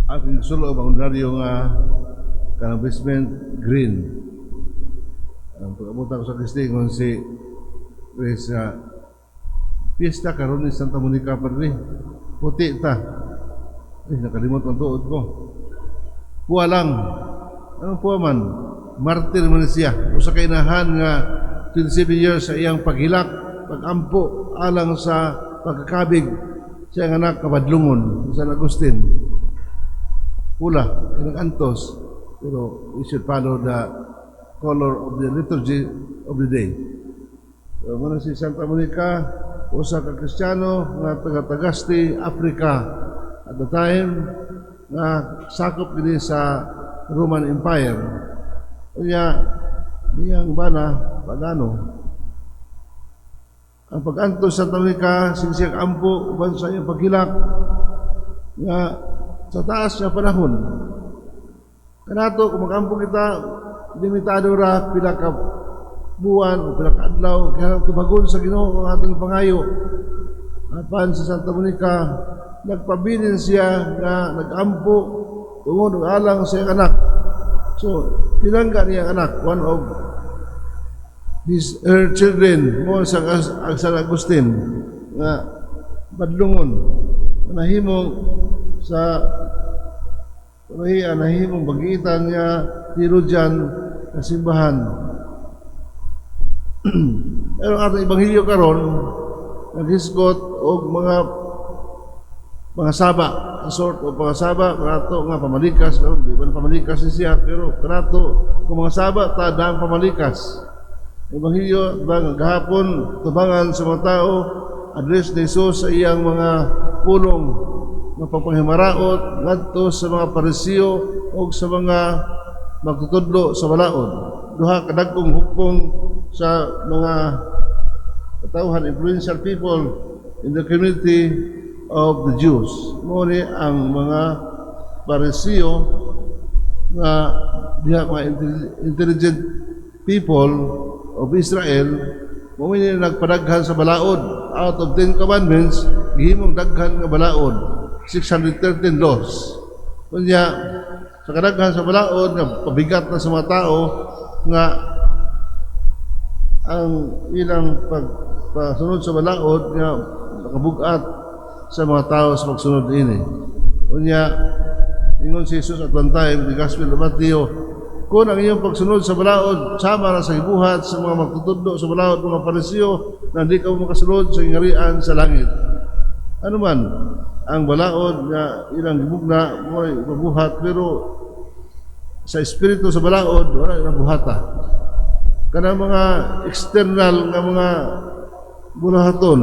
Aking sulo maunaryo nga kanang basement green. Ang pag-abutan ko sa Kristingon si Chris piyesta karon ni Santa Monica Padre. Puti ta. Nakalimot ang tuod ko. Puwa lang. Anong puwa man? Martir man siya. Usa kay inahan nga 27 years sa iyang paghilak, pagampo alang sa pagkakabig sa iyang anak kabadlungon San Agustin. Pula, antos, pero we should follow the color of the liturgy of the day. So, muna si Santa Monica, usa ka Kristiyano nga taga-Tagaste, Africa. At the time, nga sakop din sa Roman Empire. Kaya, niyang bana, pagano, ang pag-antos sa Santa Monica, sinsiyang ampo, uban sa iyang paghilak, nga sa taas nga panahon. Kanato, kung mag-ampo kita, limitado ra, pila ka buwan o pila ka adlaw, kaya tubagon sa Ginoo ang atong pangayo. Apan sa Santa Monica, nagpabilin siya nga nag-ampo tungod ng alang sa iyang anak. So, pinangga niya ang anak, one of her children, mo sa San Agustin, nga badlungon, nahimong sa nahimong bagitan niya tiro dyan na simbahan. Pero ang ating Ebanghelyo karon naghisgot og mga saba, sort of mga saba, kanato nga pamalikas, di ba pamalikas siya, pero kanato kung mga saba, tadang pamalikas. Ebanghelyo, bang gahapon, tubangan sa mga tao, address ni Jesus sa iyang mga pulong, ng pagpanghimaraot, ngadto sa mga Parisiyo, o sa mga magtutudlo sa balaod. Duha kadagkong hukbong sa mga katawhan, influential people in the community of the Jews. Muna ang mga Parisiyo na diha mga intelligent people of Israel, muna nagpadaghan sa balaod. Out of 10 commandments, gihimong daghan nga balaod, 613 laws. Kunya sa kadaghan sa balaod nga pabigat na sa mga tao nga ang ilang pagsunod sa balaod nga nakabugat sa mga tao sa pagsunod ini. Kunya ingon si Jesus at one time, the Gospel of Matthew, kung ang iyong pagsunod sa balaod sama na sa ibuhat sa mga magtutudlo sa balaod mga Parisiyo na hindi ka makasunod sa ingarian sa langit. Ano man ang balaod nga ilang gibugna mo mabuhat, pero sa espiritu sa balaod wala nang buhata. Kana mga external nga mga bulahaton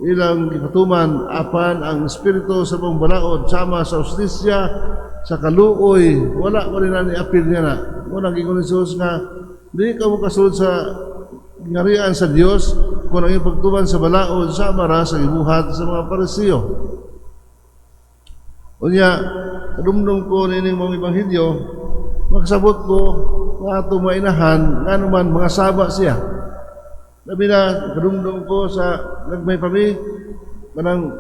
ilang gipatuman, apan ang espiritu sa mga balaod sama sa ustisya, sa kaluoy, wala ko rin na ni-appeal niya na. Muna gingon ni Jesus nga di ka mo kasunod sa ngarian sa Dios kung ang iyong pagtuman sa balaod sama ra sa ibuhat sa mga Parisiyo. Unya, kadumdum ko nining mga Ebanghelyo, magsabot ko nga itong mainahan, nga naman mga saba siya. Labi na, kadumdum ko sa nagmay pami, manang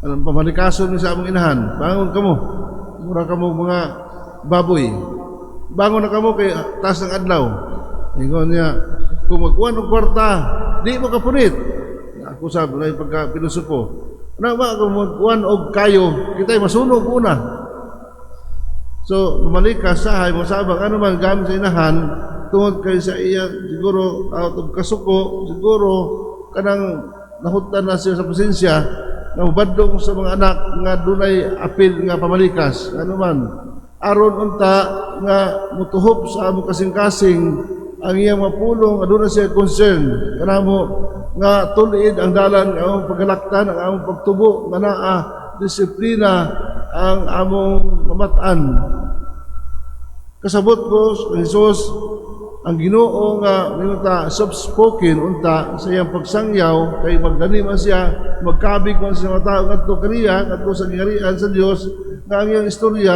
pamalikason ni sa among inahan. Bangon kamo, mura kamo mga baboy. Bangon na kamo kay taas ng adlaw. Ingon niya, kung magkuhan ng kwarta, di mo kapunit. Ako sabi na yung pagka-pilosopo. Ano ba kung magkuhan og kayo, kita'y masunog una. So, mamalikas sa hay, masabang ano man gamit sa inahan, tungod kay sa iya, siguro, out of kasuko, siguro, kanang nahutan na siya sa presensya, na mubadlong sa mga anak nga dunay apil nga pamalikas. Ano man, aron unta nga mutuhop sa among kasing-kasing ang iyang mapulong, aduna siya concern, kanamo nga tulid ang dalan, ang among paggalaktan, ang among pagtubo, nga naa, disiplina, ang among mamatan. Kasabot ko, Jesus, ang Ginoo nga minuta soft-spoken unta sa iyang pagsangyaw kay magdaniman siya, magkabig man sa mga tao ngadto kaniya, ngadto sa gingarian sa Dios, nga ang iyang istorya,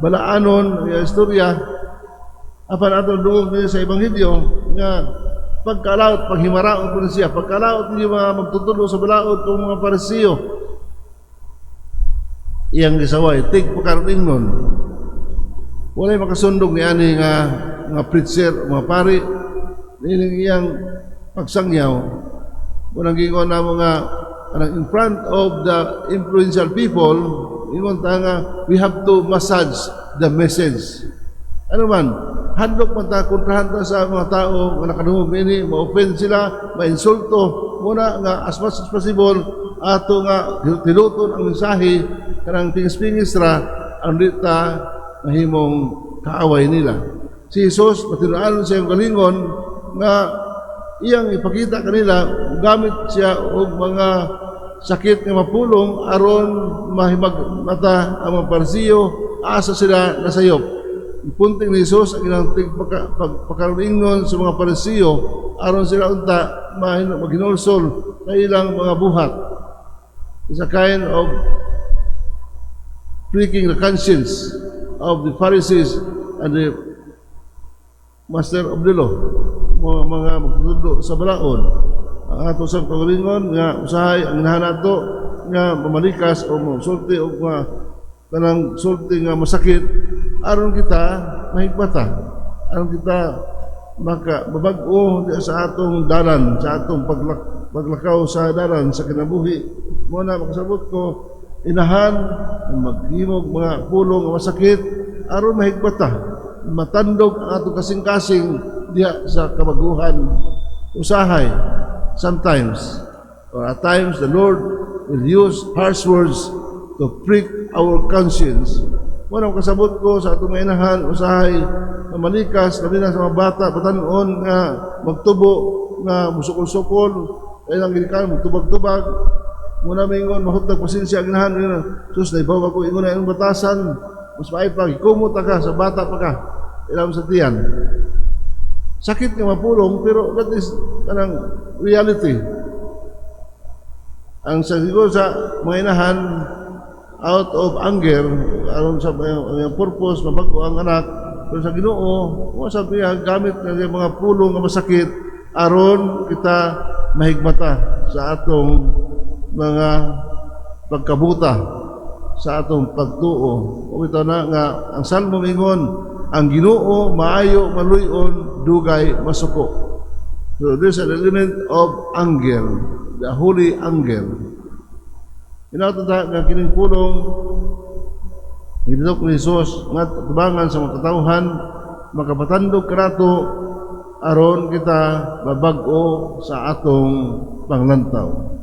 balaanon, ang iyang istorya, apan ato duog niya sa Ebanghelyo, nga pagkalaot, paghimaraot po siya, pagkalaot niyo mga magtutulo sa balaod kung mga Parisiyo. iyang gisaway tig pagkaroon walay makasundog ni ani nga preacher mga pari nining iyang pagsangyaw unang gingon namo nga in front of the influential people ingon ta nga we have to massage the message ano man handok man ta kontrahan ta sa mga tao nga nakadungog ini ma-offend sila ma-insulto muna nga as much as possible ato nga tiluton ang mensahe kanang pingis-pingis ra ang dita mahimong kaaway nila. Si Jesus, patinuan sa iyong kalingon nga iyang ipakita kanila gamit siya og mga sakit nga mapulong aron mahimag mata ang mga Parisiyo asa sila nasayop. Ipunting ni Jesus ang ilang pagkarolingon sa mga Parisiyo aron sila unta maghinulsol na ilang mga buhat. It's a kind of pricking the conscience of the Pharisees and the master of the law, mga magtutudo sa balaod. Ang ato sa kagalingon nga usahay ang inahan nato nga mamalikas o sulti o mga tanang sulti nga masakit aron kita mahigmata, aron kita mabag-o sa atong dalan, sa atong paglakaw sa dalan sa kinabuhi. Muna makasabot ko inahan maghimog mga pulong nga masakit aron mahigmata matandog ang atong kasing-kasing diha sa kabaguhan usahay sometimes or at times the Lord will use harsh words to prick our conscience. Muna kasabot ko sa atong inahan usahay na malikas labi na sa mga bata batan-on nga magtubo nga musukol-sukol ay lang ginikan magtubag-tubag muna mingon mahutag pasensya ang inahan sus na ibaw ako ingon na yung batasan mas maipag ikumot ka sa bata pa ka ilam sa tiyan sakit nga mapulong pero that is kanang reality ang siguro sa mga inahan out of anger aron sa ang purpose mabago ang anak pero sa Ginoo mo sabi gamit ng mga pulong nga masakit aron kita mahigmata sa atong mga pagkabuta sa atong pagtuo. O ito na nga, ang Salmo mingon, ang Ginoo maayo maluyon, dugay masuko. So there's an element of anger, the holy anger. Inatanda nga kining pulong, hinidok ni Jesus, nga tubangan sa mga katawhan, makapatandog karato, aron kita mabag-o sa atong panglantaw.